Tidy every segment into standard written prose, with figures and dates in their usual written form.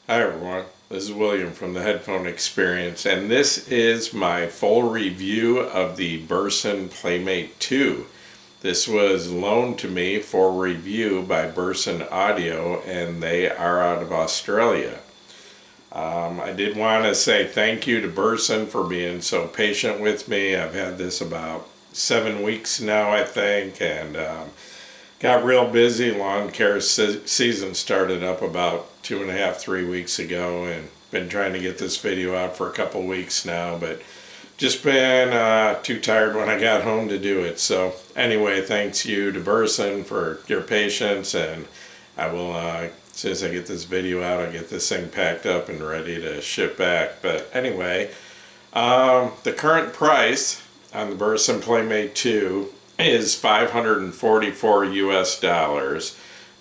Hi everyone, this is William from the Headphone Experience, and this is my full review of the Burson Playmate 2. This was loaned to me for review by Burson Audio, and they are out of Australia. I did want to say thank you to Burson for being so patient with me. I've had this about 7 weeks now, I think, and got real busy. Lawn care season started up about 2.5, 3 weeks ago, and been trying to get this video out for a couple weeks now, but just been too tired when I got home to do it. So anyway, thanks you to Burson for your patience, and I will, as soon as I get this video out, I'll get this thing packed up and ready to ship back. But anyway, the current price on the Burson Playmate 2 is $544 US,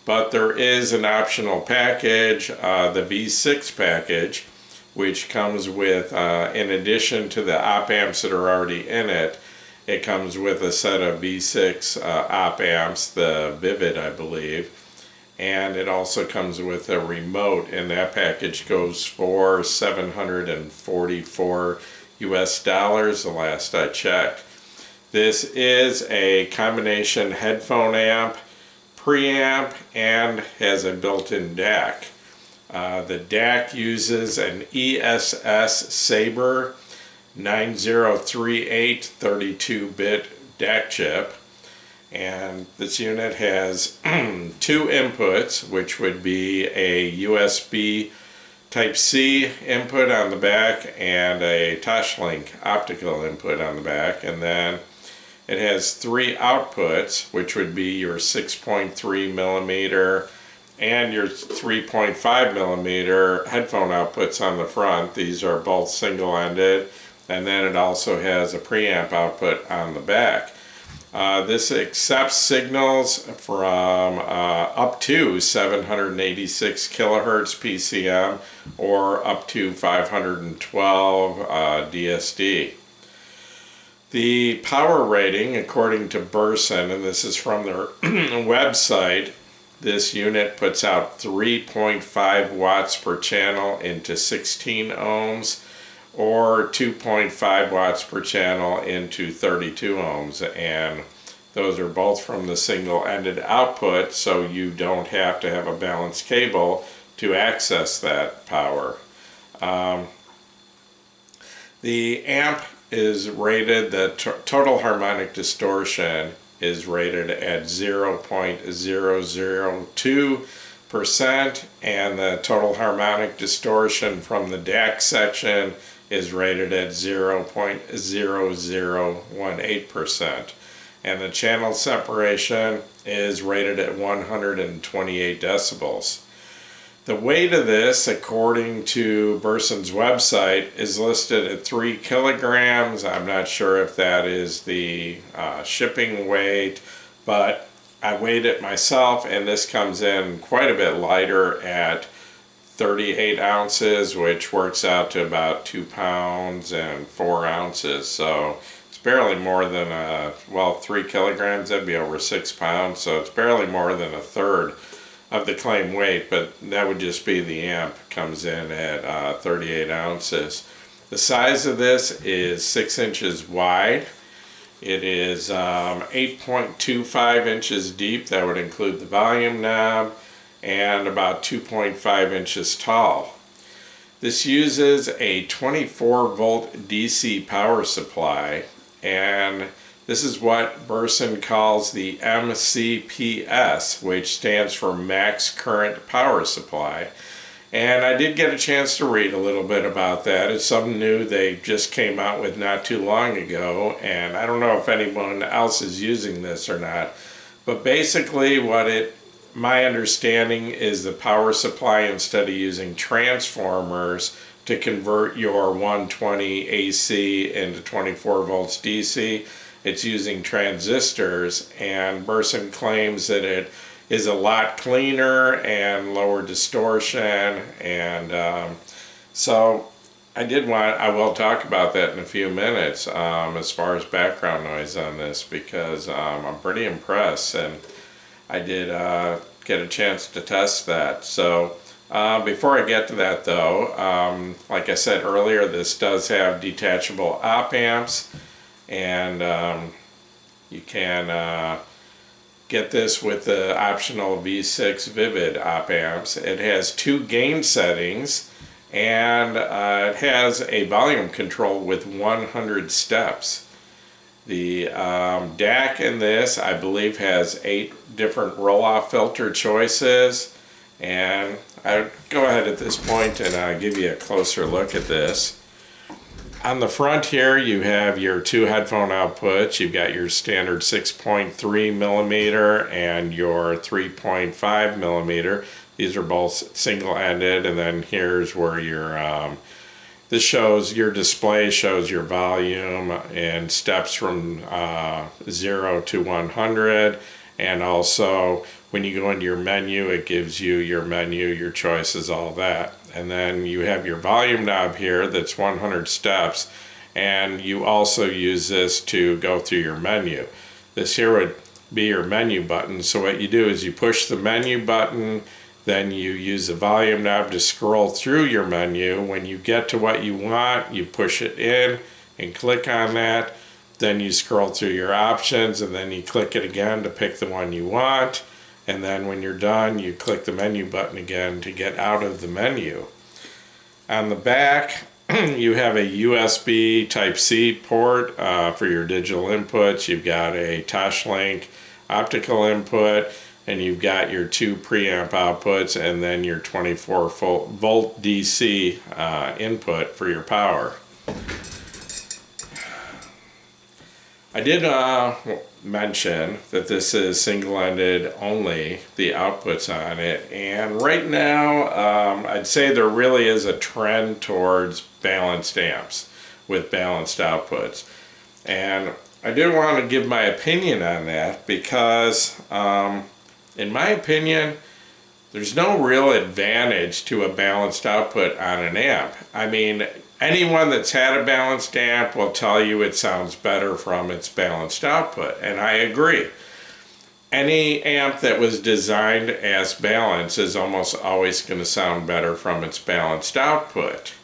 but there is an optional package, the V6 package, which comes with, in addition to the op amps that are already in it, it comes with a set of V6 op amps, the Vivid I believe, and it also comes with a remote, and that package goes for $744 US the last I checked. This is a combination headphone amp, preamp, and has a built-in DAC. The DAC uses an ESS Sabre 9038 32-bit DAC chip, and this unit has 2 inputs, which would be a USB Type-C input on the back and a Toshlink optical input on the back, and then it has 3 outputs, which would be your 6.3 millimeter and your 3.5 millimeter headphone outputs on the front. These are both single-ended, and then it also has a preamp output on the back. This accepts signals from up to 786 kilohertz PCM or up to 512 DSD. The power rating, according to Burson, and this is from their website, this unit puts out 3.5 watts per channel into 16 ohms or 2.5 watts per channel into 32 ohms, and those are both from the single-ended output, so you don't have to have a balanced cable to access that power. The amp is rated, the total harmonic distortion is rated at 0.002%, and the total harmonic distortion from the DAC section is rated at 0.0018%, and the channel separation is rated at 128 decibels. The weight of this, according to Burson's website, is listed at 3 kilograms. I'm not sure if that is the shipping weight, but I weighed it myself, and this comes in quite a bit lighter at 38 ounces, which works out to about 2 pounds and 4 ounces. So it's barely more than 3 kilograms, that'd be over 6 pounds, so it's barely more than a third of the claim weight, but that would just be the amp. Comes in at 38 ounces. The size of this is 6 inches wide. It is 8.25 inches deep, that would include the volume knob, and about 2.5 inches tall. This uses a 24 volt DC power supply, and this is what Burson calls the MCPS, which stands for Max Current Power Supply. And I did get a chance to read a little bit about that. It's something new they just came out with not too long ago, and I don't know if anyone else is using this or not. But basically my understanding is the power supply, instead of using transformers to convert your 120 AC into 24 volts DC, it's using transistors, and Burson claims that it is a lot cleaner and lower distortion, and so I will talk about that in a few minutes as far as background noise on this, because I'm pretty impressed, and I did get a chance to test that. So Before I get to that though, like I said earlier, this does have detachable op amps, and you can get this with the optional V6 Vivid op amps. It has 2 gain settings, and it has a volume control with 100 steps. The DAC in this, I believe, has 8 different roll-off filter choices, and I'll go ahead at this point and give you a closer look at this. On the front here, you have your 2 headphone outputs. You've got your standard 6.3 millimeter and your 3.5 millimeter. These are both single-ended, and then here's where your this shows your display, shows your volume and steps from 0 to 100, and also when you go into your menu, it gives you your menu, your choices, all that. And then you have your volume knob here that's 100 steps, and you also use this to go through your menu. This here would be your menu button. So what you do is you push the menu button, then you use the volume knob to scroll through your menu. When you get to what you want, you push it in and click on that. Then you scroll through your options, and then you click it again to pick the one you want. And then when you're done, you click the menu button again to get out of the menu. On the back, you have a USB Type-C port for your digital inputs. You've got a Toshlink optical input, and you've got your 2 preamp outputs, and then your 24 volt DC input for your power. I did mention that this is single-ended only, the outputs on it, and right now I'd say there really is a trend towards balanced amps with balanced outputs. And I did want to give my opinion on that because in my opinion, there's no real advantage to a balanced output on an amp. I mean, anyone that's had a balanced amp will tell you it sounds better from its balanced output, and I agree. Any amp that was designed as balanced is almost always going to sound better from its balanced output.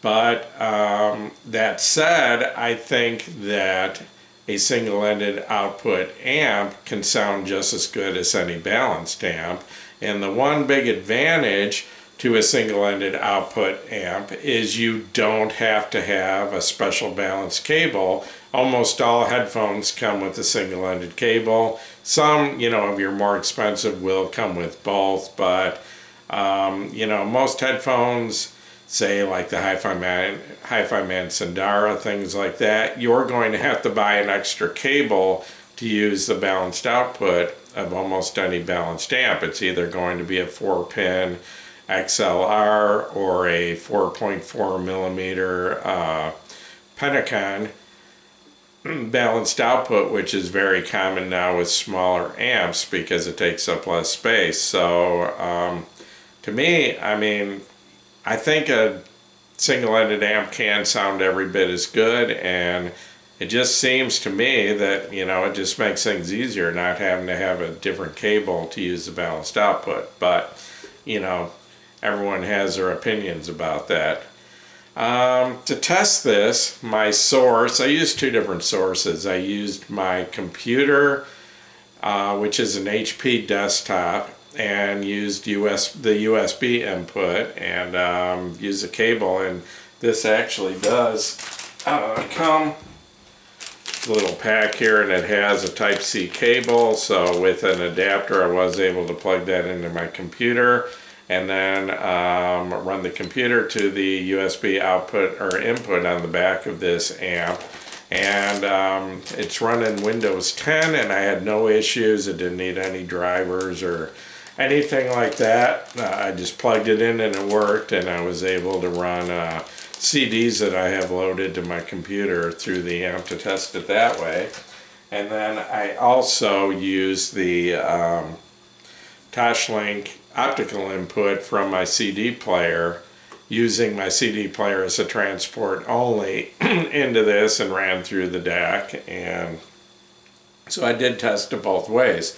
But that said, I think that a single-ended output amp can sound just as good as any balanced amp. And the one big advantage to a single-ended output amp is you don't have to have a special balanced cable. Almost all headphones come with a single-ended cable. Some, of your more expensive will come with both, but most headphones, say like the Hi-Fi Man Sandara, things like that, you're going to have to buy an extra cable to use the balanced output of almost any balanced amp. It's either going to be a 4-pin XLR or a 4.4 millimeter Pentacon balanced output, which is very common now with smaller amps because it takes up less space. So to me, I think a single-ended amp can sound every bit as good, and it just seems to me that, it just makes things easier not having to have a different cable to use the balanced output. But, everyone has their opinions about that. To test this, my source, I used 2 different sources. I used my computer, which is an HP desktop, and used the USB input and used a cable. And this actually does come with a little pack here, and it has a Type-C cable. So with an adapter, I was able to plug that into my computer and then run the computer to the USB output or input on the back of this amp. And it's running Windows 10, and I had no issues. It didn't need any drivers or anything like that. I just plugged it in and it worked, and I was able to run CDs that I have loaded to my computer through the amp to test it that way. And then I also use the Toshlink optical input from my CD player, using my CD player as a transport only into this, and ran through the DAC. And so I did test it both ways.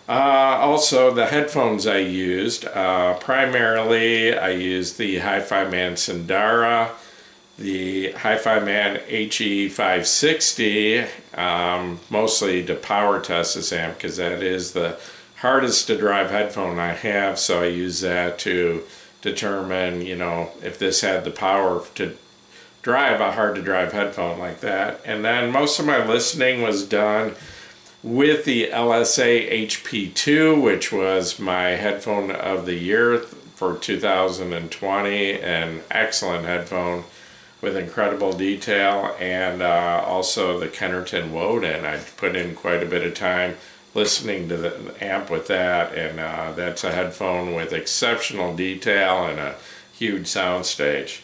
Also, the headphones I used, primarily I used the Hi-Fi Man Sundara, the Hi-Fi Man HE560, mostly to power test this amp because that is the hardest to drive headphone I have, so I use that to determine, you know, if this had the power to drive a hard to drive headphone like that. And then most of my listening was done with the LSA HP2, which was my headphone of the year for 2020, an excellent headphone with incredible detail, and also the Kennerton Woden. I put in quite a bit of time listening to the amp with that, and that's a headphone with exceptional detail and a huge soundstage.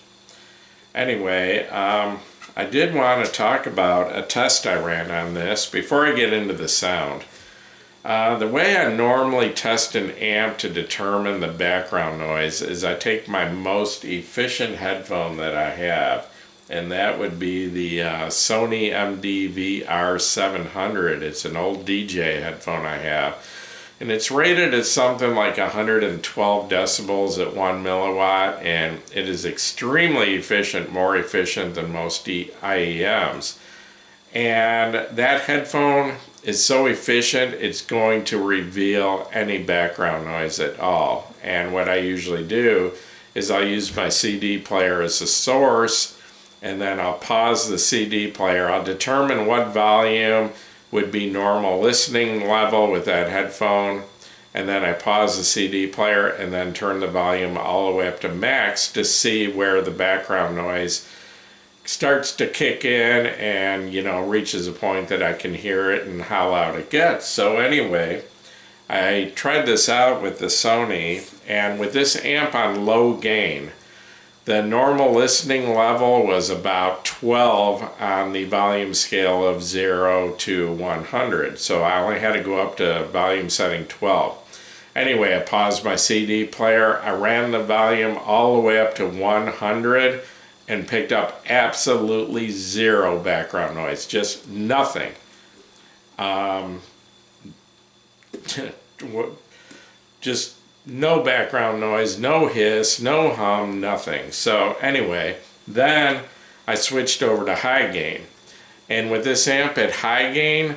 Anyway, I did want to talk about a test I ran on this before I get into the sound. The way I normally test an amp to determine the background noise is I take my most efficient headphone that I have, and that would be the Sony MD-VR700. It's an old DJ headphone I have, and it's rated as something like 112 decibels at 1 milliwatt, and it is extremely efficient, more efficient than most IEMs. And that headphone is so efficient, it's going to reveal any background noise at all. And what I usually do is I'll use my CD player as a source, and then I'll pause the CD player. I'll determine what volume would be normal listening level with that headphone, and then I pause the CD player and then turn the volume all the way up to max to see where the background noise starts to kick in and, you know, reaches a point that I can hear it and how loud it gets. So anyway, I tried this out with the Sony, and with this amp on low gain, the normal listening level was about 12 on the volume scale of 0 to 100. So I only had to go up to volume setting 12. Anyway, I paused my CD player. I ran the volume all the way up to 100 and picked up absolutely zero background noise. Just nothing. Just no background noise, no hiss, no hum, nothing. So anyway, then I switched over to high gain. And with this amp at high gain,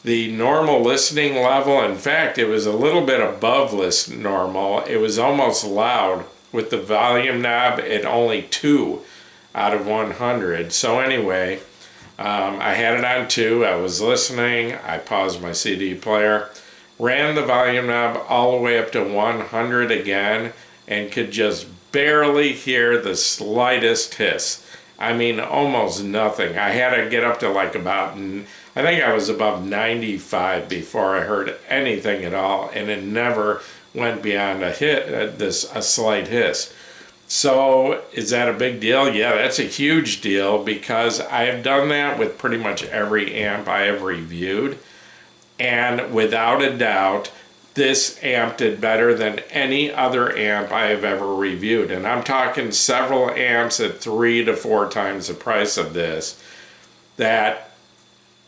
the normal listening level, in fact, it was a little bit above normal. It was almost loud with the volume knob at only 2 out of 100. So anyway, I had it on 2. I was listening. I paused my CD player, ran the volume knob all the way up to 100 again, and could just barely hear the slightest hiss. I mean, almost nothing. I had to get up to like about, I think I was above 95 before I heard anything at all, and it never went beyond a slight hiss. So is that a big deal? Yeah, that's a huge deal, because I have done that with pretty much every amp I have reviewed. And without a doubt, this amp did better than any other amp I have ever reviewed. And I'm talking several amps at 3 to 4 times the price of this, that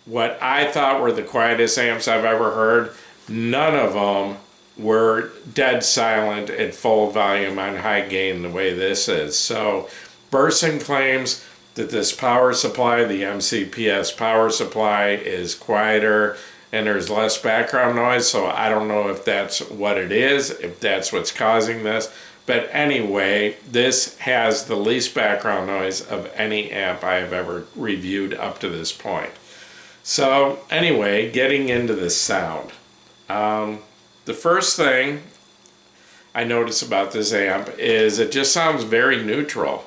what I thought were the quietest amps I've ever heard, none of them were dead silent at full volume on high gain the way this is. So Burson claims that this power supply, the MCPS power supply, is quieter and there's less background noise. So I don't know if that's what it is, if that's what's causing this. But anyway, this has the least background noise of any amp I have ever reviewed up to this point. So anyway, getting into the sound. The first thing I notice about this amp is it just sounds very neutral.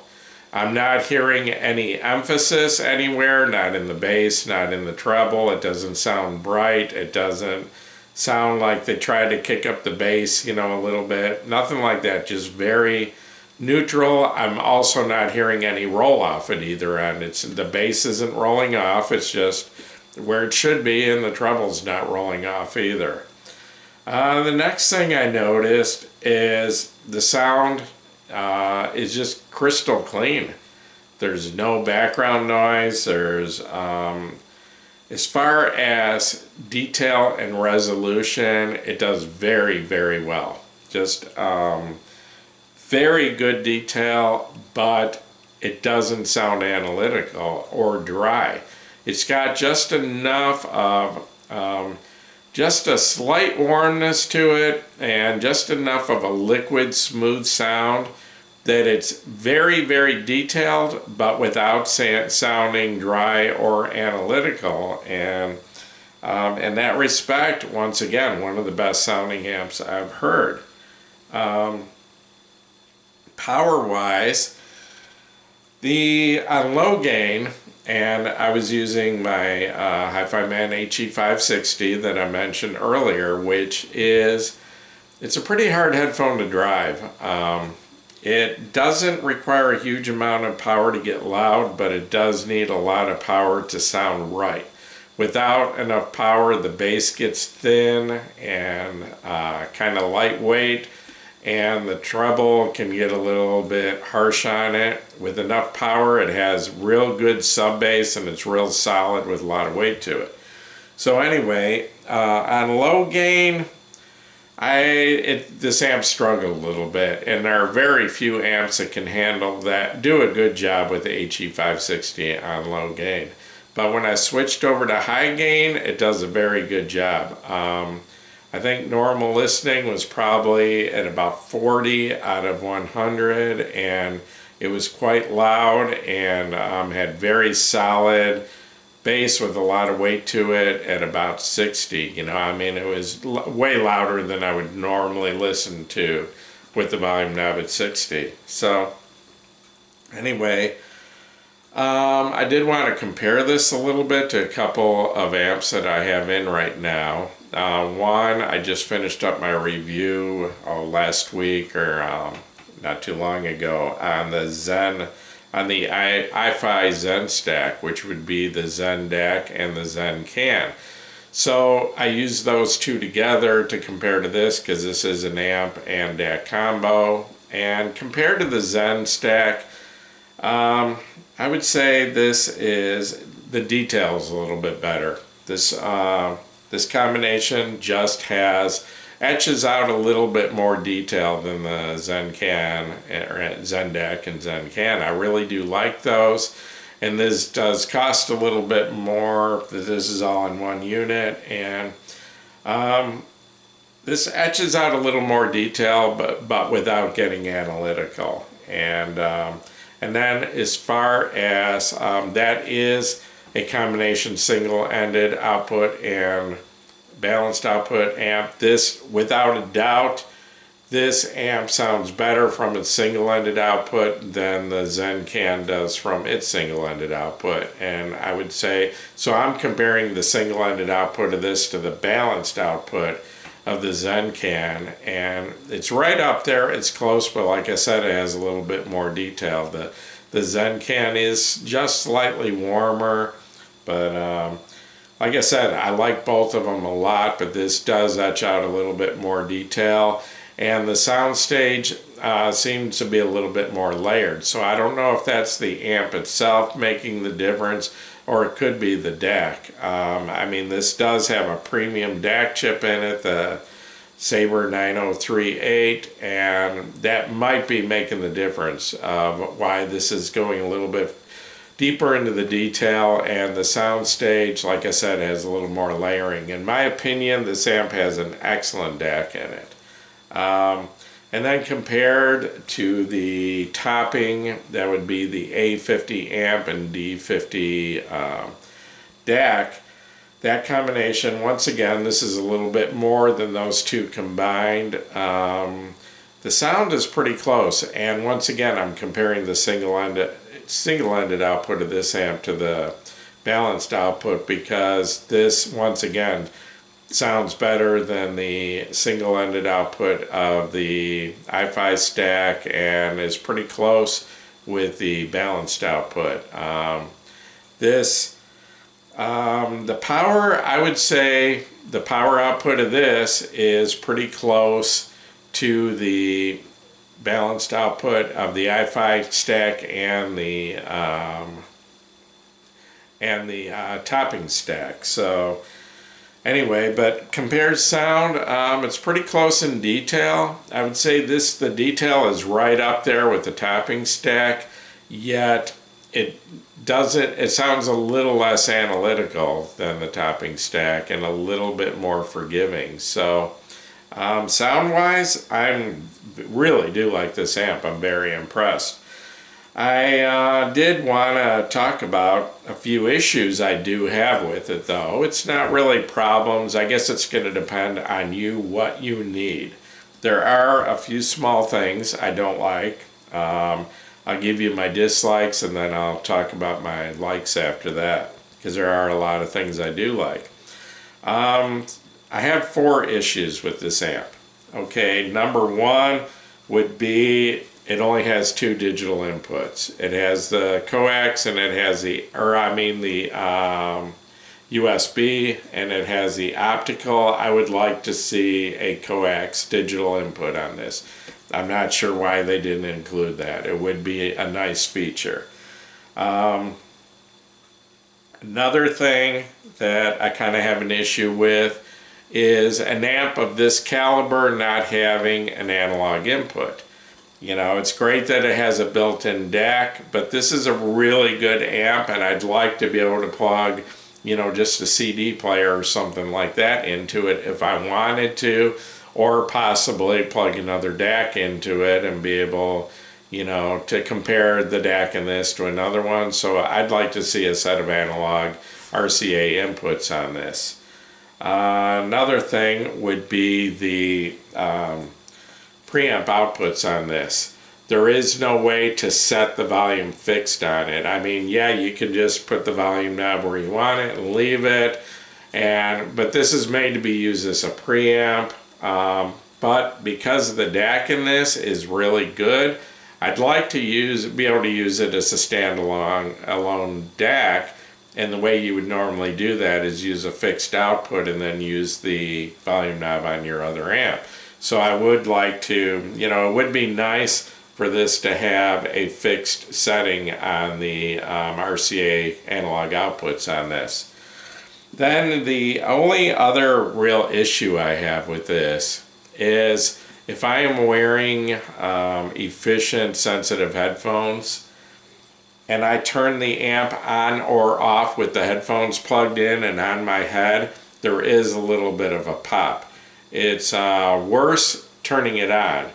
I'm not hearing any emphasis anywhere, not in the bass, not in the treble. It doesn't sound bright. It doesn't sound like they tried to kick up the bass, you know, a little bit. Nothing like that, just very neutral. I'm also not hearing any roll off at either end. The bass isn't rolling off, it's just where it should be, and the treble's not rolling off either. The next thing I noticed is the sound is just crystal clean. There's no background noise. There's As far as detail and resolution, it does very, very well. Just very good detail, but it doesn't sound analytical or dry. It's got just enough of just a slight warmness to it and just enough of a liquid smooth sound that it's very, very detailed, but without sounding dry or analytical. And in that respect, once again, one of the best sounding amps I've heard. Power-wise, on low gain, and I was using my Hi-Fi Man HE560 that I mentioned earlier, which it's a pretty hard headphone to drive. It doesn't require a huge amount of power to get loud, but it does need a lot of power to sound right. Without enough power, the bass gets thin and kind of lightweight, and the treble can get a little bit harsh on it. With enough power, it has real good sub bass and it's real solid with a lot of weight to it. So anyway, on low gain, this amp struggled a little bit, and there are very few amps that can handle that, do a good job with the HE560 on low gain. But when I switched over to high gain, it does a very good job. I think normal listening was probably at about 40 out of 100, and it was quite loud and had very solid bass with a lot of weight to it at about 60. You know, I mean, it was way louder than I would normally listen to with the volume knob at 60. So anyway, I did want to compare this a little bit to a couple of amps that I have in right now. One, I just finished up my review last week or not too long ago on the iFi Zen stack, which would be the Zen DAC and the Zen Can. So I use those two together to compare to this because this is an amp and DAC combo. And compared to the Zen stack, I would say the details a little bit better. This combination just etches out a little bit more detail than the Zen Can, or Zen DAC and Zen Can. I really do like those, and this does cost a little bit more. This is all in one unit, and this etches out a little more detail, but without getting analytical. And then as far as that is a combination single-ended output and balanced output amp. This, without a doubt, this amp sounds better from its single-ended output than the Zen Can does from its single-ended output. And I would say, so I'm comparing the single-ended output of this to the balanced output of the Zen Can, and it's right up there. It's close, but like I said, it has a little bit more detail. The Zen Can is just slightly warmer, but like I said, I like both of them a lot, but this does etch out a little bit more detail. And the soundstage seems to be a little bit more layered. So I don't know if that's the amp itself making the difference, or it could be the DAC. I mean, this does have a premium DAC chip in it, the Sabre 9038, and that might be making the difference of why this is going a little bit deeper into the detail, and the sound stage, like I said, has a little more layering. In my opinion, this amp has an excellent DAC in it. And then compared to the topping, that would be the A50 amp and D50 DAC, that combination, once again, this is a little bit more than those two combined. The sound is pretty close, and once again, I'm comparing the single-ended output of this amp to the balanced output, because this, once again, sounds better than the single-ended output of the iFi stack and is pretty close with the balanced output. The power, I would say the power output of this is pretty close to the balanced output of the iFi stack and the and the topping stack. So anyway, but compared sound, it's pretty close in detail. I would say the detail is right up there with the topping stack, yet it sounds a little less analytical than the topping stack and a little bit more forgiving. So sound wise, I really do like this amp. I'm very impressed. I did want to talk about a few issues I do have with it, though. It's not really problems. I guess it's going to depend on you, what you need. There are a few small things I don't like. I'll give you my dislikes, and then I'll talk about my likes after that, because there are a lot of things I do like. I have 4 issues with this amp. Okay, number 1 would be it only has 2 digital inputs. It has the coax and it has the USB, and it has the optical. I would like to see a coax digital input on this. I'm not sure why they didn't include that. It would be a nice feature. Another thing that I kind of have an issue with is an amp of this caliber not having an analog input. You know, it's great that it has a built-in DAC, but this is a really good amp, and I'd like to be able to plug, you know, just a CD player or something like that into it if I wanted to, or possibly plug another DAC into it and be able, you know, to compare the DAC in this to another one. So I'd like to see a set of analog RCA inputs on this. Another thing would be the preamp outputs on this. There is no way to set the volume fixed on it. I mean, yeah, you can just put the volume knob where you want it and leave it, but this is made to be used as a preamp. But because the DAC in this is really good, I'd like to be able to use it as a standalone DAC, and the way you would normally do that is use a fixed output and then use the volume knob on your other amp. So I would like to, you know, it would be nice for this to have a fixed setting on the RCA analog outputs on this. Then the only other real issue I have with this is if I am wearing efficient sensitive headphones and I turn the amp on or off with the headphones plugged in and on my head, there is a little bit of a pop. It's worse turning it on,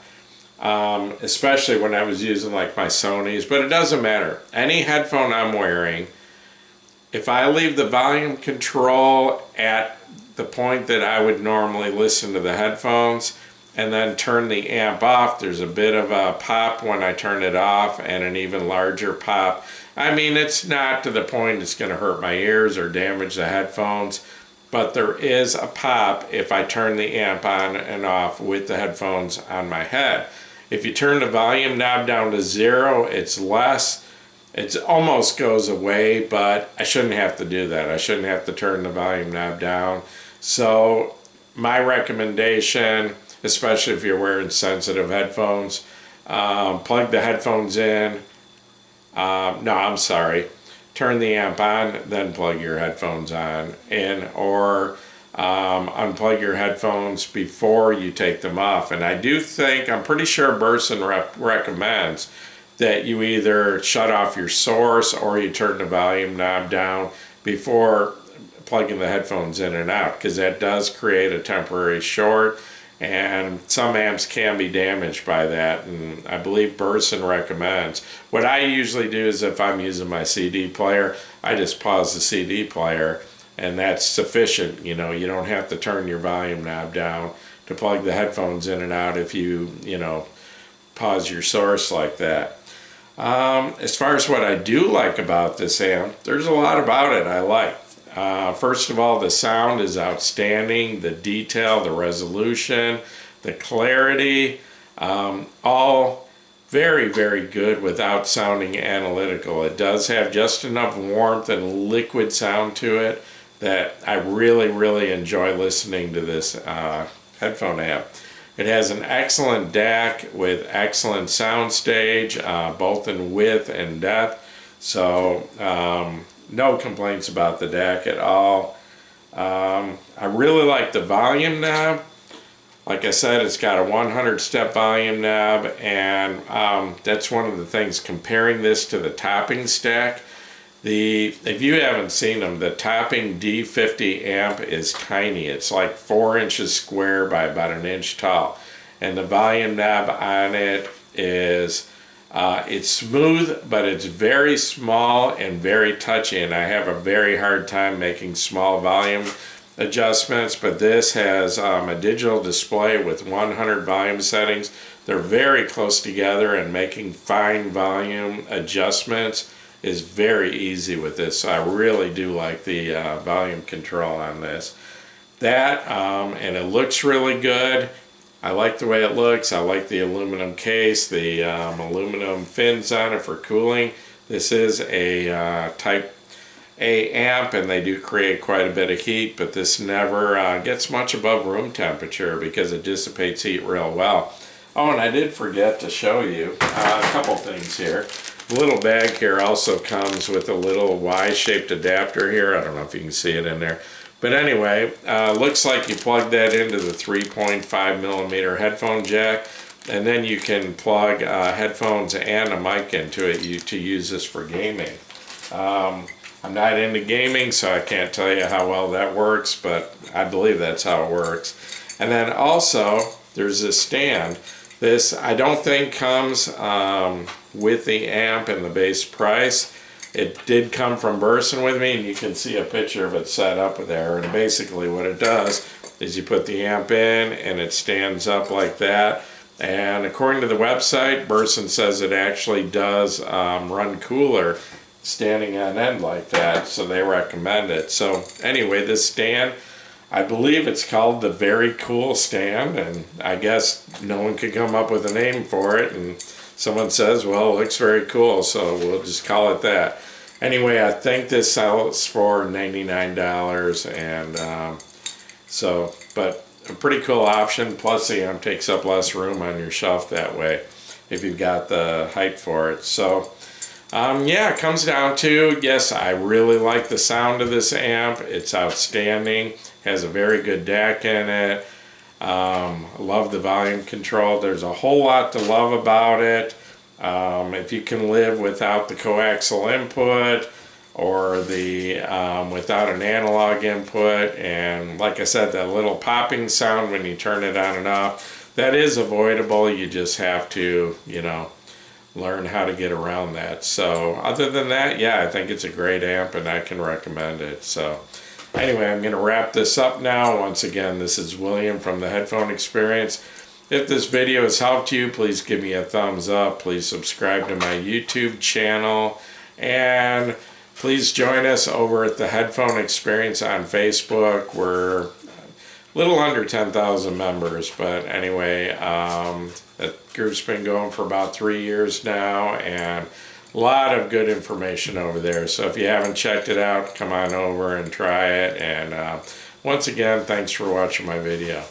especially when I was using like my Sonys, but it doesn't matter. Any headphone I'm wearing, if I leave the volume control at the point that I would normally listen to the headphones and then turn the amp off, there's a bit of a pop when I turn it off and an even larger pop. I mean, it's not to the point it's going to hurt my ears or damage the headphones, but there is a pop if I turn the amp on and off with the headphones on my head. If you turn the volume knob down to 0, it's less. It almost goes away, but I shouldn't have to do that. I shouldn't have to turn the volume knob down. So my recommendation, especially if you're wearing sensitive headphones, plug the headphones in. Turn the amp on, then plug your headphones in, or unplug your headphones before you take them off. And I'm pretty sure Burson recommends that you either shut off your source or you turn the volume knob down before plugging the headphones in and out, because that does create a temporary short, and some amps can be damaged by that, and I believe Burson recommends. What I usually do is if I'm using my CD player, I just pause the CD player, and that's sufficient. You know, you don't have to turn your volume knob down to plug the headphones in and out if you pause your source like that. As far as what I do like about this amp, there's a lot about it I like. First of all, the sound is outstanding, the detail, the resolution, the clarity, all very, very good without sounding analytical. It does have just enough warmth and liquid sound to it that I really, really enjoy listening to this headphone amp. It has an excellent DAC with excellent soundstage, both in width and depth. So no complaints about the DAC at all. I really like the volume knob. Like I said, it's got a 100 step volume knob, and that's one of the things comparing this to the topping stack. If you haven't seen them, the topping D50 amp is tiny. It's like 4 inches square by about 1 inch tall. And the volume knob on it is, it's smooth, but it's very small and very touchy. And I have a very hard time making small volume adjustments, but this has a digital display with 100 volume settings. They're very close together, and making fine volume adjustments is very easy with this. So I really do like the volume control on this. And it looks really good. I like the way it looks. I like the aluminum case, the aluminum fins on it for cooling. This is a Type A amp, and they do create quite a bit of heat, but this never gets much above room temperature because it dissipates heat real well. Oh, and I did forget to show you a couple things here. The little bag here also comes with a little Y-shaped adapter here. I don't know if you can see it in there. But anyway, looks like you plug that into the 3.5 millimeter headphone jack, and then you can plug headphones and a mic into it to use this for gaming. I'm not into gaming, so I can't tell you how well that works, but I believe that's how it works. And then also, there's this stand. This, I don't think, comes with the amp and the base price. It did come from Burson with me, and you can see a picture of it set up there. And basically what it does is you put the amp in, and it stands up like that. And according to the website, Burson says it actually does run cooler standing on end like that, so they recommend it. So anyway, this stand, I believe it's called the Very Cool Stand, and I guess no one could come up with a name for it, and someone says, well, it looks very cool, so we'll just call it that. Anyway, I think this sells for $99, and but a pretty cool option, plus the amp takes up less room on your shelf that way if you've got the height for it. So yeah, it comes down to, yes, I really like the sound of this amp. It's outstanding. Has a very good DAC in it. Love the volume control. There's a whole lot to love about it. If you can live without the coaxial input or the without an analog input, and like I said, that little popping sound when you turn it on and off, that is avoidable. You just have to, learn how to get around that. So other than that, yeah, I think it's a great amp, and I can recommend it. So anyway, I'm going to wrap this up now. Once again, this is William from the Headphone Experience. If this video has helped you, please give me a thumbs up. Please subscribe to my YouTube channel, and please join us over at the Headphone Experience on Facebook. We're a little under 10,000 members, but anyway, that group's been going for about 3 years now, and a lot of good information over there. So if you haven't checked it out, come on over and try it. And once again, thanks for watching my video.